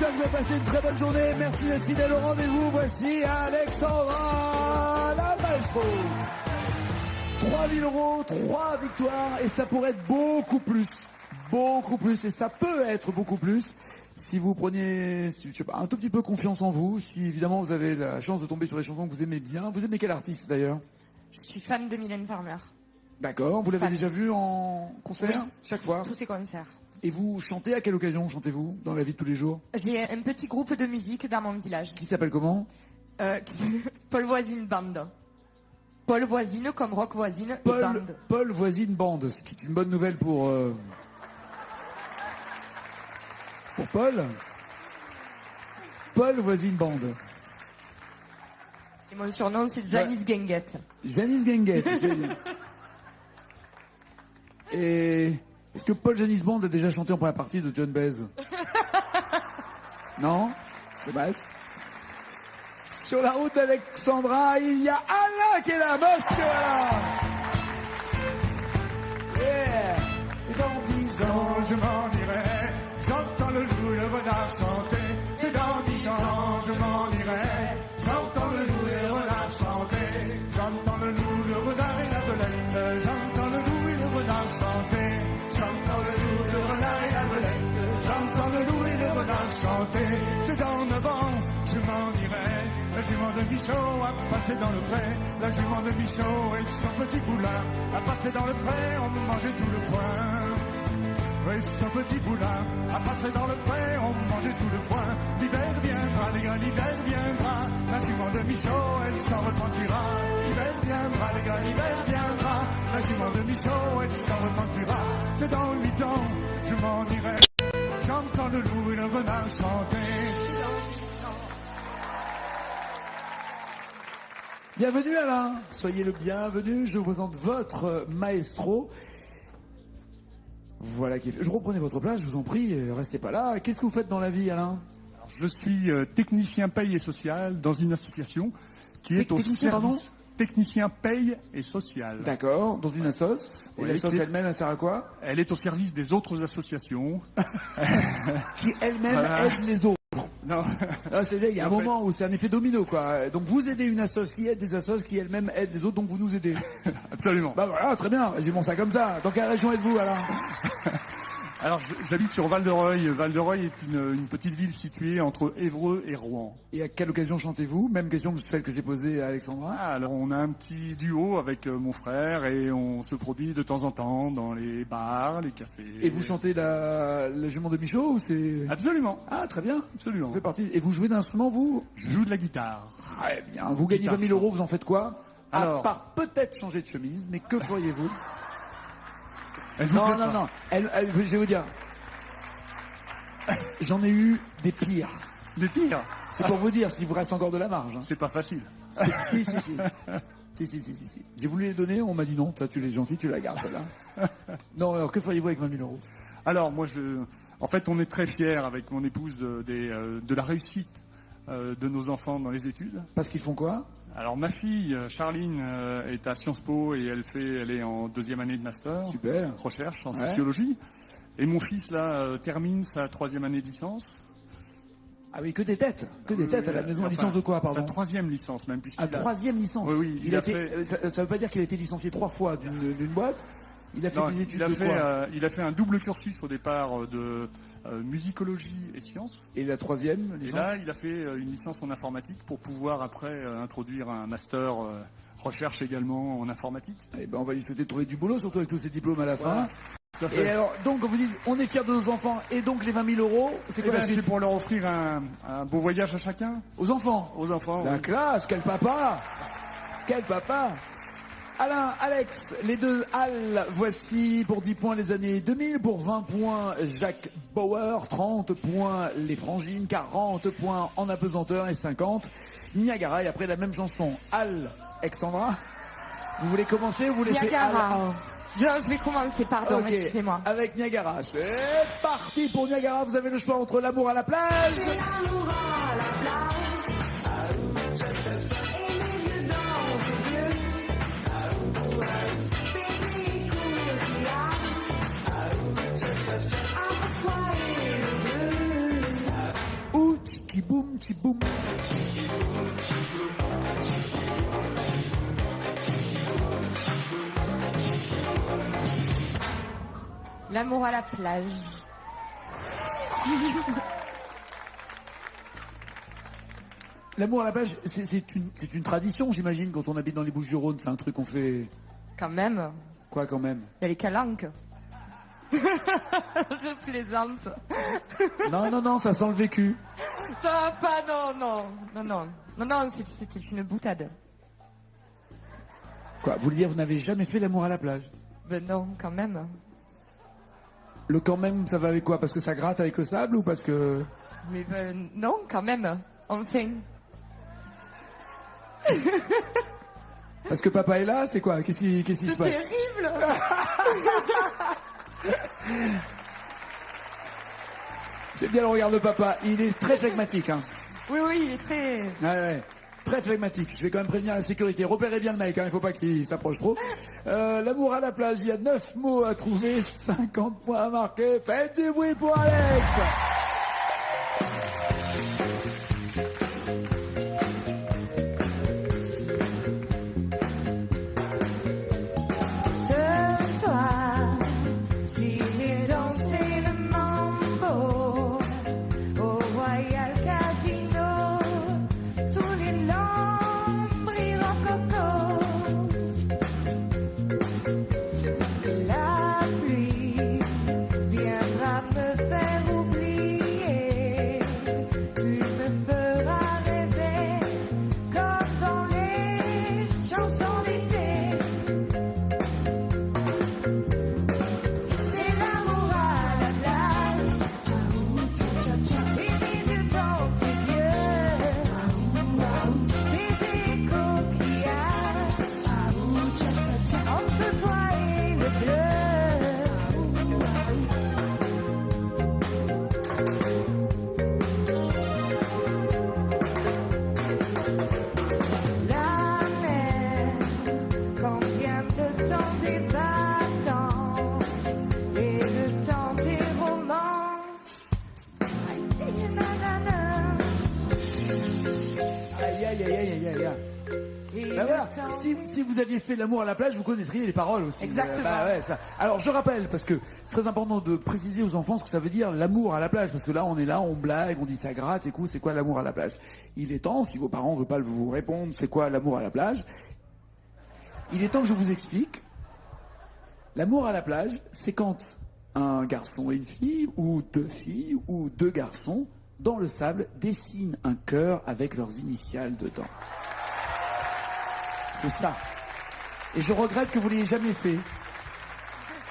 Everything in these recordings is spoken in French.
J'espère que vous avez passé une très bonne journée. Merci d'être fidèle au rendez-vous. Voici Alexandra, la maestro. 3 000 €, 3 victoires, et ça pourrait être beaucoup plus. Beaucoup plus, et ça peut être beaucoup plus. Si vous preniez, je sais pas, un tout petit peu confiance en vous, si évidemment vous avez la chance de tomber sur des chansons que vous aimez bien. Vous aimez quel artiste d'ailleurs? Je suis fan de Mylène Farmer. D'accord, vous l'avez déjà vu en concert? Oui, chaque fois? Tous ses concerts. Et vous chantez à quelle occasion chantez-vous dans la vie de tous les jours? J'ai un petit groupe de musique dans mon village. Qui s'appelle comment? Paul Voisine Band. Paul Voisine comme rock voisine et band. Paul Voisine Band, ce qui est une bonne nouvelle pour Paul. Paul Voisine Band. Et mon surnom c'est Janice Guinguette. Janice Guinguette, c'est bien. Et est-ce que Paul Janice Band a déjà chanté en première partie de John Baez? Non? Dommage. Sur la route d'Alexandra, il y a Alain qui est là, monsieur Alain. Yeah. Et dans 10 ans, je m'en irai. J'entends le loup et le renard chanter. C'est dans 10 ans, je m'en irai. J'entends le loup et le renard chanter. J'entends le loup, le renard et la belette. J'entends le loup et le renard chanter. J'entends le loup, le renard et la belette. J'entends le loup et le renard chanter. C'est dans 9 ans, je m'en irai. La jument de Michaud a passé dans le pré. La jument de Michaud et son petit poulain a passé dans le pré. On mangeait tout le foin. Oui, son petit poulain a passé dans le pré, on mangeait tout le foin. L'hiver viendra, les gars, l'hiver viendra. La jument de Michaud, elle s'en repentira. L'hiver viendra, les gars, l'hiver viendra. La jument de Michaud, elle s'en repentira. C'est dans 8 ans, je m'en irai. J'entends le loup et le renard chanter. C'est dans 8 ans. Bienvenue Alain, soyez le bienvenu. Je vous présente votre maestro. Voilà qui est fait. Je reprenais votre place, je vous en prie, restez pas là. Qu'est-ce que vous faites dans la vie, Alain? Alors, je suis technicien paye et social dans une association qui est au service. Technicien paye et social. D'accord, dans une assoce. Et Oui, l'assoce elle-même, elle sert à quoi? Elle est au service des autres associations. Qui elle-même Voilà. aide les autres. Non. Ah, c'est-à-dire, il y a un moment où c'est un effet domino, quoi. Donc vous aidez une assoce qui aide des assos qui elle-même aide les autres, donc vous nous aidez. Absolument. Bah voilà, très bien, résumons ça comme ça. Dans quelle région êtes-vous, Alain? Alors, j'habite sur Val-de-Reuil. Val-de-Reuil est une petite ville située entre Évreux et Rouen. Et à quelle occasion chantez-vous? Même question que celle que j'ai posée à Alexandra. Ah, alors, on a un petit duo avec mon frère et on se produit de temps en temps dans les bars, les cafés. Et vous chantez la jument de Michaud ou c'est... Absolument. Ah, très bien. Absolument. Ça fait partie. Et vous jouez d'un instrument, vous? Je joue de la guitare. Très bien. Vous gagnez Guitare 20 000 €, vous en faites quoi? Alors. À part peut-être changer de chemise, mais que feriez-vous? Elle vous plaît Non. pas Je vais vous dire. J'en ai eu des pires. Des pires. C'est pour vous dire s'il vous reste encore de la marge. Hein. C'est pas facile. Si. Si. J'ai voulu les donner, on m'a dit non. Toi, tu es gentil, tu la gardes, celle-là. Non, alors que feriez-vous avec 20 000 €? Alors, moi, en fait, on est très fiers avec mon épouse de la réussite de nos enfants dans les études. Parce qu'ils font quoi? Alors, ma fille, Charline, est à Sciences Po et elle est en 2e année de master. Super. Recherche en Ouais. sociologie. Et mon fils, là, termine sa 3e année de licence. Ah oui, que des têtes. Que des têtes à la maison. Licence de quoi, pardon? Sa 3e licence, même, puisqu'il À 3e licence. Oui, il a fait... Ça veut pas dire qu'il a été licencié 3 fois d'une boîte. Il a fait des études de quoi? Il a fait un double cursus au départ de musicologie et sciences. Et la 3e Et licence? là, il a fait une licence en informatique pour pouvoir après introduire un master recherche également en informatique. Eh ben, on va lui souhaiter de trouver du boulot, surtout avec tous ces diplômes à la fin. Tout à fait. Et alors, donc, vous dites, on est fiers de nos enfants, et donc les 20 000 €, c'est quoi la C'est suite? pour leur offrir un beau voyage à chacun. Aux enfants. Aux enfants. La Oui. classe, quel papa! Quel papa! Alain, Alex, les deux Al, voici pour 10 points les années 2000, pour 20 points Jacques Bauer, 30 points les Frangines, 40 points en apesanteur et 50 Niagara. Et après la même chanson, Alexandra, vous voulez commencer ou vous laissez Niagara. Je vais commencer, pardon, Ok, excusez-moi. avec Niagara, c'est parti pour Niagara. Vous avez le choix entre l'amour à la plage. C'est l'amour à la plage. Et mes yeux dans tes yeux. Baiser courtillard. Entre toi et le bleu. Tchiboum, tchiboum. L'amour à la plage. L'amour à la plage, c'est une tradition, j'imagine, quand on habite dans les Bouches-du-Rhône. C'est un truc qu'on fait... Quand même. Quoi, quand même? Il y a les calanques. Je plaisante. Non, ça sent le vécu. Ça va pas, non, c'est une boutade. Quoi, vous voulez dire, vous n'avez jamais fait l'amour à la plage? Ben non, quand même. Le quand même, ça va avec quoi? Parce que ça gratte avec le sable ou parce que... Mais ben non, quand même. Enfin. Parce que papa est là, c'est quoi? Qu'est-ce qui se C'est passe? terrible. J'aime bien le regard de papa. Il est très flegmatique, hein. Oui, il est très... Ouais. Très flegmatique. Je vais quand même prévenir la sécurité. Repérez bien le mec, hein. Il faut pas qu'il s'approche trop. L'amour à la plage, il y a 9 mots à trouver, 50 points à marquer. Faites du bruit pour Alex. Ce soir, j'irai danser le mambo au Royal Casino sous les lambris rococo. La pluie viendra me faire oublier. Tu me feras rêver comme dans les chansons d'été. C'est l'amour à la plage, et mes yeux dans tes yeux, des écoquillages, entre toi et le bleu. La mer, combien de temps des vacances et le temps des romances. Nanana. Aïe. Et Bah le voilà. temps Si vous aviez fait l'amour à la plage, vous connaîtriez les paroles aussi. Exactement. Ça. Alors je rappelle, parce que c'est très important de préciser aux enfants ce que ça veut dire l'amour à la plage, parce que là on blague, on dit ça gratte, écoute, c'est quoi l'amour à la plage? Il est temps, si vos parents ne veulent pas vous répondre, c'est quoi l'amour à la plage? Il est temps que je vous explique. L'amour à la plage, c'est quand un garçon et une fille, ou deux filles, ou deux garçons, dans le sable, dessinent un cœur avec leurs initiales dedans. C'est ça. Et je regrette que vous ne l'ayez jamais fait.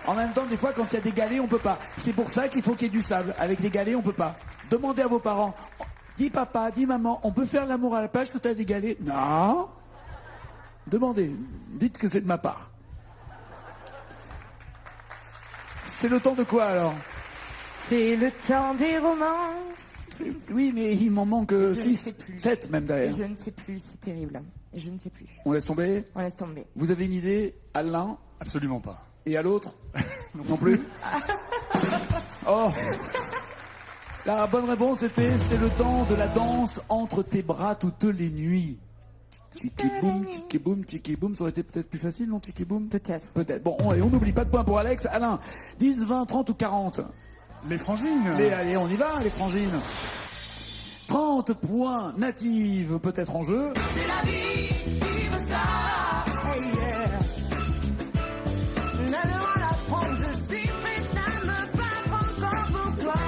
En même temps, des fois, quand il y a des galets, on peut pas. C'est pour ça qu'il faut qu'il y ait du sable. Avec des galets, on peut pas. Demandez à vos parents. Dis papa, dis maman, on peut faire l'amour à la plage quand tu as des galets? Non. Demandez. Dites que c'est de ma part. C'est le temps de quoi alors? C'est le temps des romances. Oui, mais il m'en manque ne 6, sais plus. 7 même derrière. Je ne sais plus, c'est terrible. Je ne sais plus. On laisse tomber? On laisse tomber. Vous avez une idée à l'un Absolument pas. et à l'autre? Non plus. Oh. La bonne réponse était c'est le temps de la danse entre tes bras toutes les nuits. Tiki boum, ça aurait été peut-être plus facile, non, tiki boum? Peut-être. Peut-être. Bon, on n'oublie pas de points pour Alex. Alain, 10, 20, 30 ou 40? Les frangines. Allez, on y va, les frangines. 30 points natives peut-être en jeu. C'est la vie qui veut ça. Hey, yeah. N'allons la prendre, je suis prête à me battre encore pour toi.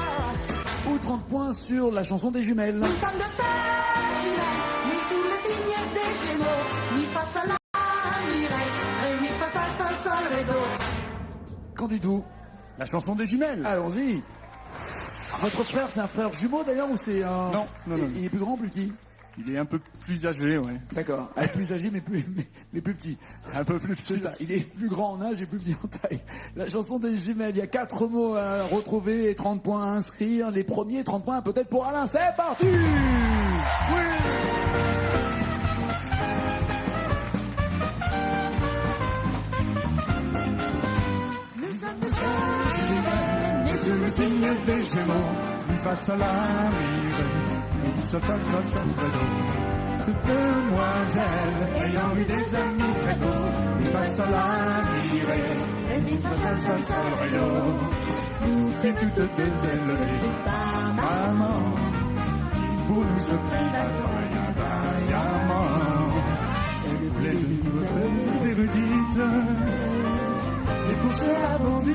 Ou 30 points sur la chanson des jumelles. Nous sommes de sœurs jumelles, ni sous le signe des Gémeaux, ni face à la mi, ré, mi, face à sol, sol, ré, do. Qu'en dites-vous? La chanson des jumelles. Allons-y. Votre frère, c'est un frère jumeau d'ailleurs ou c'est un... Non. Il est plus grand, plus petit? Il est un peu plus âgé, ouais. D'accord. Plus âgé mais plus petit. Un peu plus petit. C'est ça. Il est plus grand en âge et plus petit en taille. La chanson des jumelles, il y a 4 mots à retrouver et 30 points à inscrire. Les premiers 30 points peut-être pour Alain. C'est parti. Oui. Nous sommes de sœurs jumelles, nés sous Le signe des Gémeaux, mi fa sol la mi ré, mi Sol, sol, sol, sol, très do. Toute demoiselle ayant eu des amis très beaux, mi, fa, sol, la, mi, ré, et mi, sol, sol, sol, sol, ré, do. Nous fîmes toutes deux élevées par maman, qui pour nous se prit vaillamment. Elle voulait de nous faire érudites, et pour cela bondir,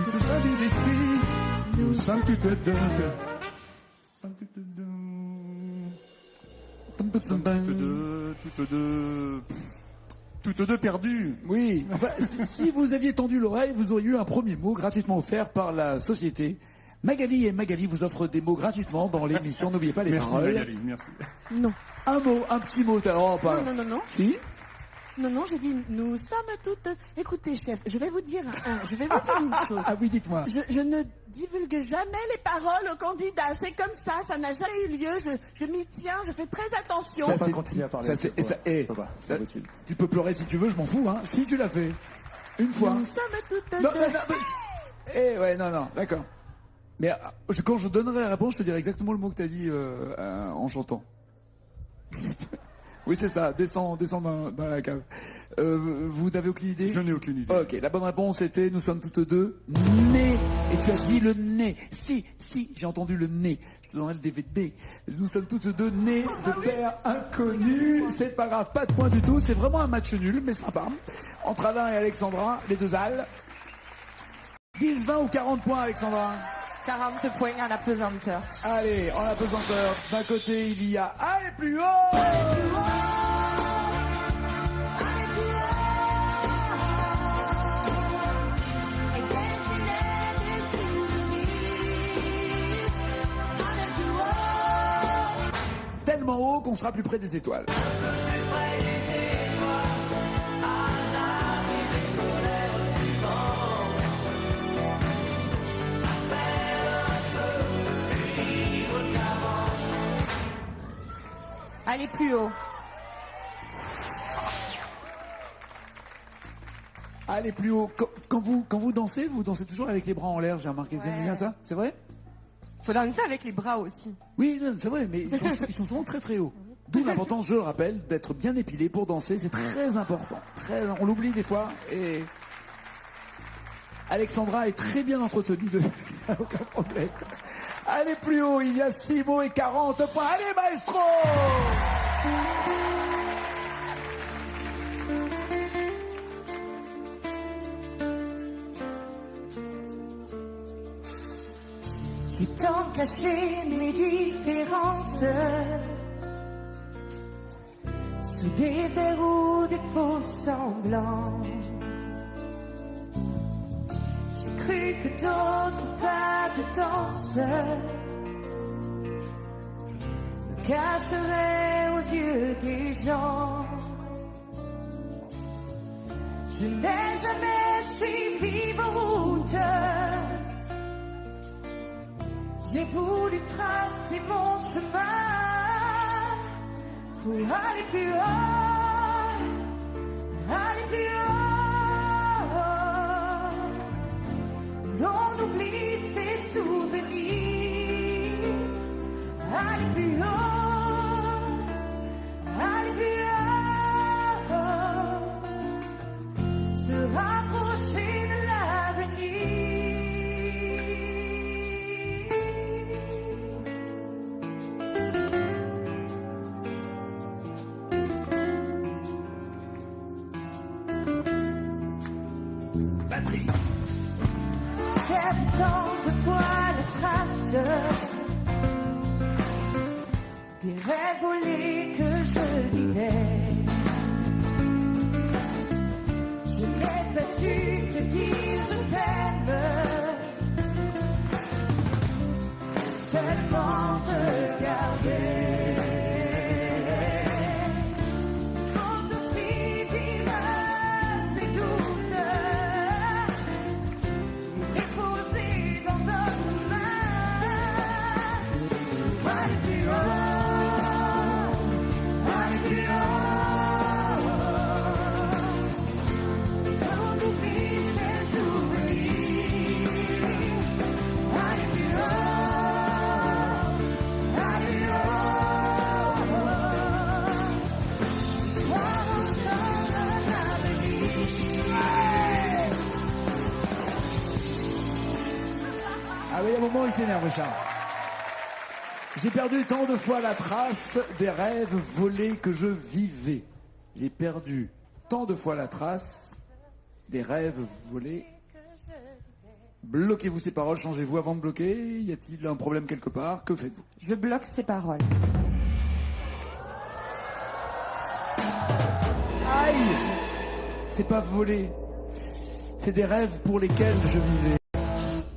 toute sa vie des filles, nous sommes toutes deux. Toutes deux perdues. Oui, enfin, si vous aviez tendu l'oreille, vous auriez eu un premier mot gratuitement offert par la société. Magali et Magali vous offrent des mots gratuitement dans l'émission. N'oubliez pas les paroles. Magali, merci. Non. Un mot, un petit mot. Oh, pas... Non. Si. Non, j'ai dit, nous sommes toutes... Écoutez, chef, je vais vous dire une chose. Ah oui, dites-moi. Je ne divulgue jamais les paroles aux candidats. C'est comme ça n'a jamais eu lieu. Je m'y tiens, je fais très attention. Ça, On va continuer à parler. Ça, c'est, et ça, et, Faut pas, ça, c'est possible. tu peux pleurer si tu veux, je m'en fous. Hein. Si tu l'as fait une fois. Nous sommes toutes Non, deux. ouais, non, d'accord. Mais quand je donnerai la réponse, je te dirai exactement le mot que tu as dit en chantant. Oui, c'est ça. Descends dans la cave. Vous n'avez aucune idée? Je n'ai aucune idée. Ok, la bonne réponse était nous sommes toutes deux nés. Et tu as dit le nez. Si, j'ai entendu le nez. Je te donnerai le DVD. Nous sommes toutes deux nés de pères inconnus. C'est pas grave, pas de point du tout. C'est vraiment un match nul, mais sympa. Entre Alain et Alexandra, les deux Al. 10, 20 ou 40 points, Alexandra? 40 points à la pesanteur. Allez, en la pesanteur, d'un côté il y a Allez plus haut, tellement haut qu'on sera plus près des étoiles. Allez plus haut. Allez plus haut. Quand vous dansez toujours avec les bras en l'air, j'ai remarqué. Vous aimez bien ça? C'est vrai? Faut danser avec les bras aussi. Oui, non, c'est vrai, mais ils sont souvent très très hauts. D'où l'importance, je le rappelle, d'être bien épilé pour danser. C'est très important. On l'oublie des fois. Et Alexandra est très bien entretenue. Aucun problème. Allez plus haut, il y a 6 mots et 40 points. Allez, maestro! J'ai tant caché mes différences sous des airs ou des faux semblants. J'ai cru que d'autres pas de danse me cacheraient aux yeux des gens. Je n'ai jamais suivi vos routes. J'ai voulu tracer mon chemin pour aller plus haut, aller plus haut. L'on oublie ses souvenirs. Aller plus haut, aller plus haut. Se rapprocher de l'avenir. Tant de fois la trace des rêves volés que je vivais. Je n'ai pas su te dire je t'aime, seulement te garder. Faut aussi dire ces doutes. Déposé dans notre main. Allez plus haut, allez plus haut. On oublie ses souvenirs. Ah oui, à un moment, il s'énerve, Richard. J'ai perdu tant de fois la trace des rêves volés que je vivais. J'ai perdu tant de fois la trace des rêves volés. Bloquez-vous ces paroles, changez-vous avant de bloquer. Y a-t-il un problème quelque part? Que faites-vous? Je bloque ces paroles. Aïe! C'est pas volé. C'est des rêves pour lesquels je vivais.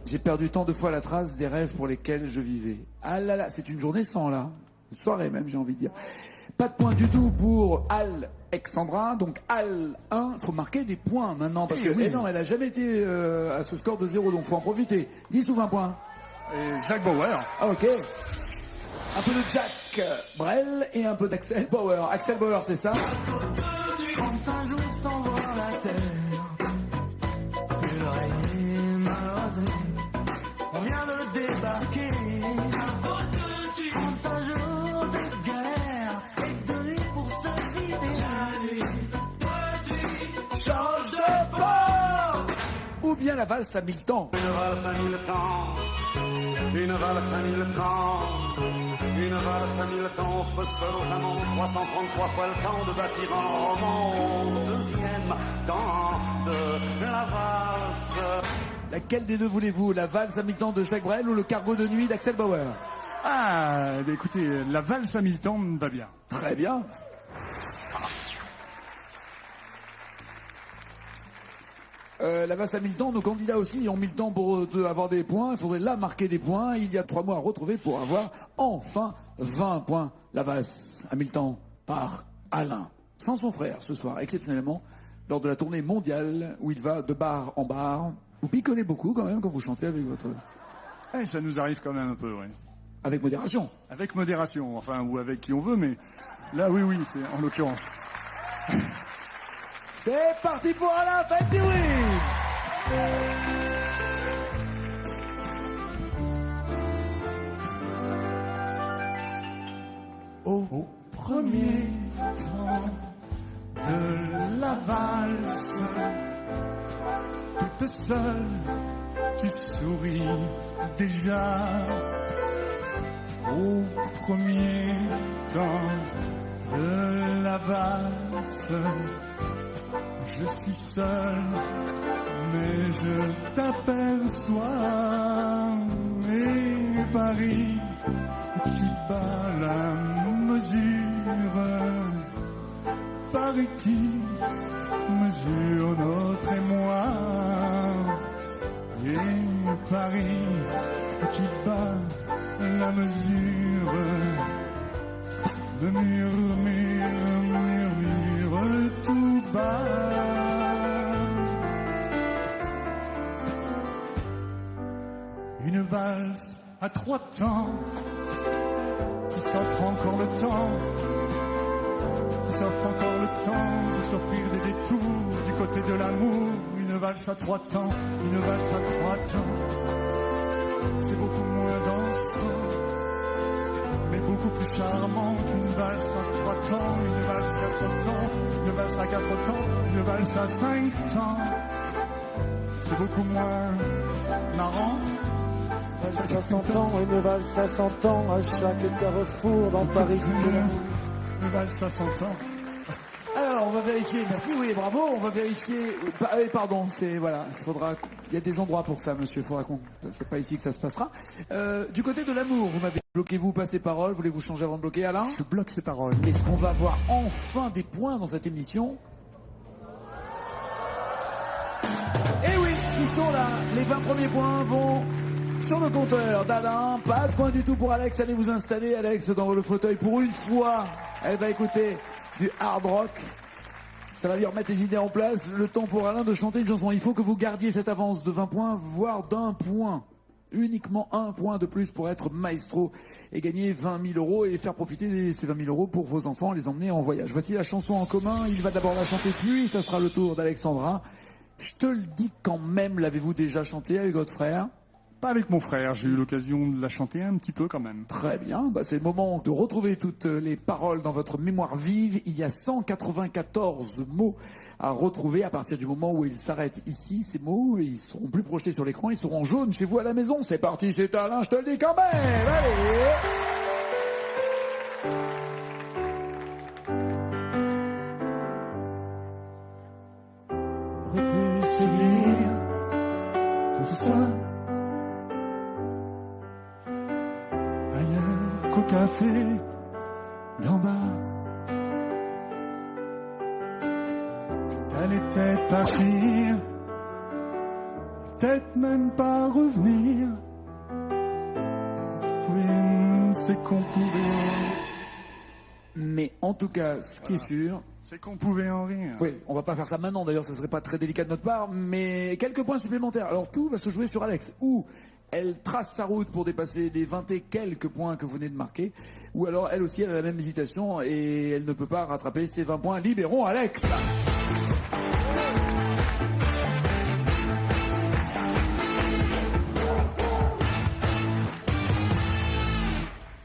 J'ai perdu tant de fois la trace des rêves pour lesquels je vivais. Ah là là, c'est une journée sans là. Une soirée même, j'ai envie de dire. Pas de point du tout pour Alexandra. Donc Al 1, il faut marquer des points maintenant. Parce que non, elle a jamais été à ce score de 0, donc faut en profiter. 10 ou 20 points? Et Jacques Bauer. Ah, ok. Un peu de Jack Brel et un peu d'Axel Bauer. Axel Bauer, c'est ça? 35 jours sans voir la terre, plus rien n'a rasé. On vient de débarquer. 35 jours de guerre et de nuit pour se vider la nuit. Change de bord! Ou bien la valse à 1000 temps. Une valse à 1000 temps, une valse à 1000 temps, une valse à 1000 temps, offre seul aux amants 333 fois le temps de bâtir un roman au deuxième temps de la valse. Laquelle des deux voulez-vous? La valse à 1000 temps de Jacques Brel ou le cargo de nuit d'Axel Bauer? Ah, bah écoutez, la valse à 1000 temps me va bien. Très bien. La valse à 1000 temps, nos candidats aussi ont 1000 temps pour avoir des points. Il faudrait là marquer des points. Il y a 3 mois à retrouver pour avoir enfin 20 points. La valse à 1000 temps par Alain. Sans son frère ce soir, exceptionnellement, lors de la tournée mondiale où il va de bar en bar. Vous picolez beaucoup quand même quand vous chantez avec votre... Eh, ça nous arrive quand même un peu, oui. Avec modération. Avec modération, enfin, ou avec qui on veut, mais là, oui, c'est en l'occurrence. C'est parti pour Alain, faites du bruit! Au premier temps de la valse, toute seule, tu souris déjà. Au premier temps de la valse, je suis seul, mais je t'aperçois. Et Paris qui bat la mesure, Paris qui mesure notre émoi. Et Paris qui bat la mesure, me murmure tout bas. Une valse à 3 temps qui s'offre encore le temps, qui s'offre encore le temps de s'offrir des détours du côté de l'amour. Une valse à 3 temps, une valse à 3 temps, c'est beaucoup moins dansant, mais beaucoup plus charmant qu'une valse à 3 temps, une valse à 4 temps, une valse à 4 temps, une valse à 5 temps. C'est beaucoup moins marrant. Valse à 100 ans, une valse à 100 ans, à chaque carrefour dans Paris. Une valse à 100 ans. Alors, on va vérifier. Merci, oui, bravo. On va vérifier. Pardon, c'est voilà. Il y a des endroits pour ça, monsieur. Faudra qu'on. C'est pas ici que ça se passera. Du côté de l'amour, vous m'avez bloquez-vous pas ces paroles. Voulez-vous changer avant de bloquer, Alain? Je bloque ces paroles. Est-ce qu'on va avoir enfin des points dans cette émission? Eh oui, ils sont là. Les 20 premiers points vont sur le compteur d'Alain. Pas de point du tout pour Alex. Allez vous installer, Alex, dans le fauteuil pour une fois. Elle va écouter du hard rock. Ça va lui remettre les idées en place. Le temps pour Alain de chanter une chanson. Il faut que vous gardiez cette avance de 20 points, voire d'1 point. Uniquement 1 point de plus pour être maestro et gagner 20 000 euros et faire profiter ces 20 000 euros pour vos enfants, les emmener en voyage. Voici la chanson en commun. Il va d'abord la chanter, puis ça sera le tour d'Alexandra. Je te le dis quand même, l'avez-vous déjà chanté avec votre frère? Pas avec mon frère, j'ai eu l'occasion de la chanter un petit peu quand même. Très bien, bah, c'est le moment de retrouver toutes les paroles dans votre mémoire vive. Il y a 194 mots à retrouver à partir du moment où ils s'arrêtent ici. Ces mots, ils seront plus projetés sur l'écran, ils seront jaunes chez vous à la maison. C'est parti, c'est Alain, je te le dis quand même. Allez. Aurait pu se dire tout ça ailleurs qu'au café d'en bas. Que t'allais peut-être partir, peut-être même pas revenir. Oui, c'est qu'on pouvait. Mais en tout cas, ce qui est sûr, C'est qu'on pouvait en rire. oui, on va pas faire ça maintenant d'ailleurs, ça serait pas très délicat de notre part, mais quelques points supplémentaires. Alors tout va se jouer sur Alex, ou elle trace sa route pour dépasser les 20 et quelques points que vous venez de marquer, ou alors elle aussi elle a la même hésitation et elle ne peut pas rattraper ses 20 points. Libérons Alex.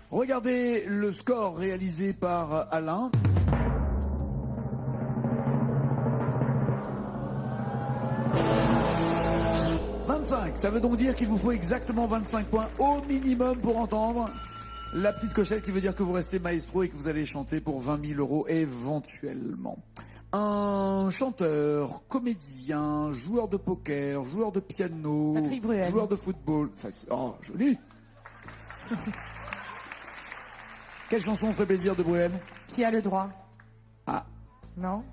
Regardez le score réalisé par Alain. Ça veut donc dire qu'il vous faut exactement 25 points au minimum pour entendre la petite cochette qui veut dire que vous restez maestro et que vous allez chanter pour 20 000 euros éventuellement. Un chanteur, comédien, joueur de poker, joueur de piano, Patrick Bruel. joueur de football. Oh, joli. Quelle chanson ferait plaisir de Bruel? Qui a le droit? Ah, Non?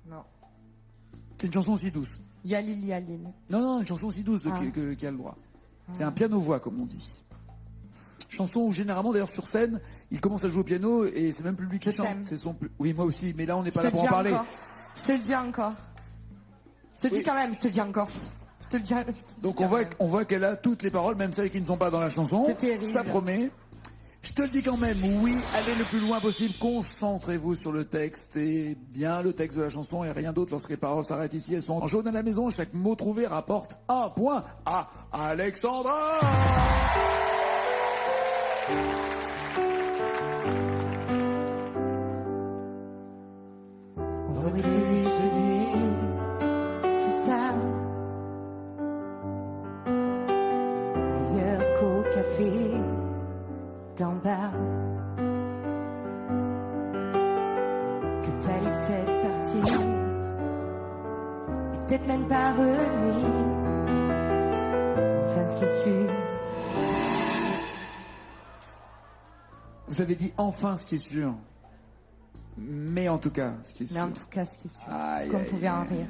Non. c'est une chanson aussi douce. Yalil Yalil. Non, une chanson aussi douce Ah. qui a le droit. C'est un piano-voix, comme on dit. Chanson où, généralement, d'ailleurs, sur scène, il commence à jouer au piano et c'est même plus lui qui Je chante. t'aime. C'est son plus... Oui, moi aussi, mais là, on n'est pas Je là te pour le en dis parler. encore. Je te le dis encore. Je te le Oui. dis quand même, je te le dis encore. Je te le dis. je te le dis Donc, quand même. on voit qu'elle a toutes les paroles, même celles qui ne sont pas dans la chanson. C'est terrible. Ça promet. Je te le dis quand même, oui, allez le plus loin possible, concentrez-vous sur le texte et bien le texte de la chanson et rien d'autre. Lorsque les paroles s'arrêtent ici, elles sont en jaune à la maison. Chaque mot trouvé rapporte un point à Alexandra. On aurait pu se dire tout ça. Ailleurs qu'au café d'en bas. Que t'allais peut-être partir. Et peut-être même pas revenir. Enfin, ce qui est sûr. Vous avez dit enfin ce qui est sûr. Mais en tout cas, ce qui est Mais sûr. en tout cas, ce qui est sûr, Aïe, c'est qu'on aïe, pouvait en aïe. rire.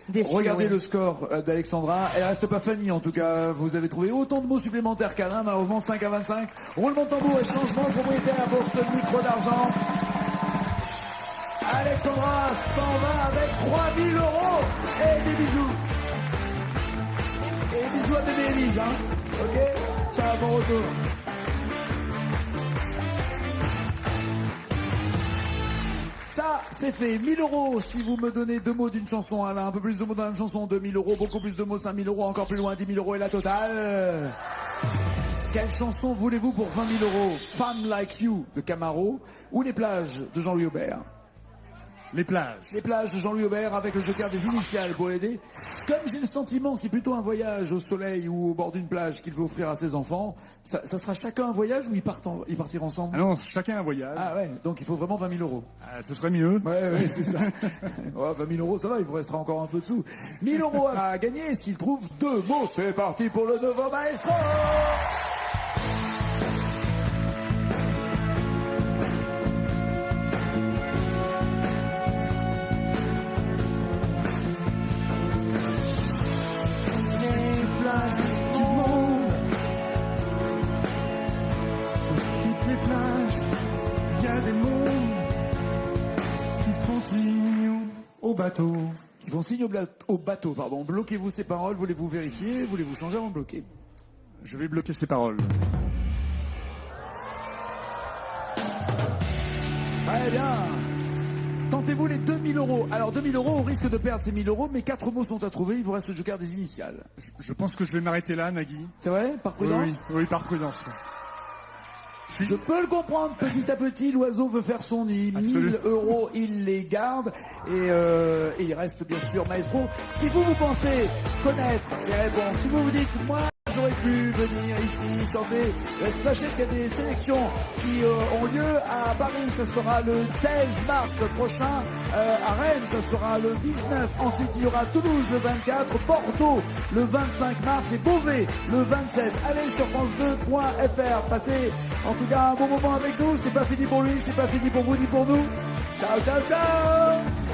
Déçu, Regardez oui. le score d'Alexandra. Elle reste pas Fanny en tout cas. Vous avez trouvé autant de mots supplémentaires qu'Alain, malheureusement 5 à 25. Roulement de tambour et changement propriétaire pour ce micro d'argent. Alexandra s'en va avec 3 000 euros et des bisous. Et bisous à bébé Elise, hein. Ok? Ciao, bon retour. Ça, c'est fait. 1000 euros si vous me donnez 2 mots d'une chanson. Alain, un peu plus de mots dans la même chanson. 2000 euros, beaucoup plus de mots, 5000 euros, encore plus loin, 10 000 euros et la totale. Quelle chanson voulez-vous pour 20 000 euros? Femme Like You de Camaro ou Les plages de Jean-Louis Aubert? Les plages. Les plages de Jean-Louis Aubert avec le joker des initiales pour l'aider. Comme j'ai le sentiment que c'est plutôt un voyage au soleil ou au bord d'une plage qu'il veut offrir à ses enfants, ça sera chacun un voyage ou ils partiront ensemble? Ah non, chacun un voyage. Ah ouais, donc il faut vraiment 20 000 euros. Ah, ce serait mieux. Ouais, c'est ça. Ouais, 20 000 euros, ça va, il vous restera encore un peu de sous. 1000 euros à gagner s'il trouve 2 mots. C'est parti pour le nouveau maestro. les plages du monde. Sur toutes les plages, il y a des mondes qui font signe au bateau. Ils font signe au bateau, pardon. Bloquez-vous ces paroles, voulez-vous vérifier, voulez-vous changer avant de bloquer? Je vais bloquer ces paroles. Très bien. tentez-vous les 2000 €. Alors 2000 €, au risque de perdre ces 1000 €, mais 4 mots sont à trouver, il vous reste le joker des initiales. Je pense que je vais m'arrêter là, Nagui. C'est vrai? Par prudence? Oui, par prudence. Je peux le comprendre, petit à petit, l'oiseau veut faire son nid. 1000 €, il les garde. Et il reste bien sûr Maestro. Si vous pensez connaître les réponses, si vous vous dites, moi, j'aurais pu venir ici chanter, sachez qu'il y a des sélections qui ont lieu à Paris, ça sera le 16 mars prochain, à Rennes, ça sera le 19, ensuite il y aura Toulouse le 24, Bordeaux le 25 mars et Beauvais le 27. Allez sur france2.fr, passez en tout cas un bon moment avec nous, c'est pas fini pour lui, c'est pas fini pour vous ni pour nous. Ciao, ciao, ciao.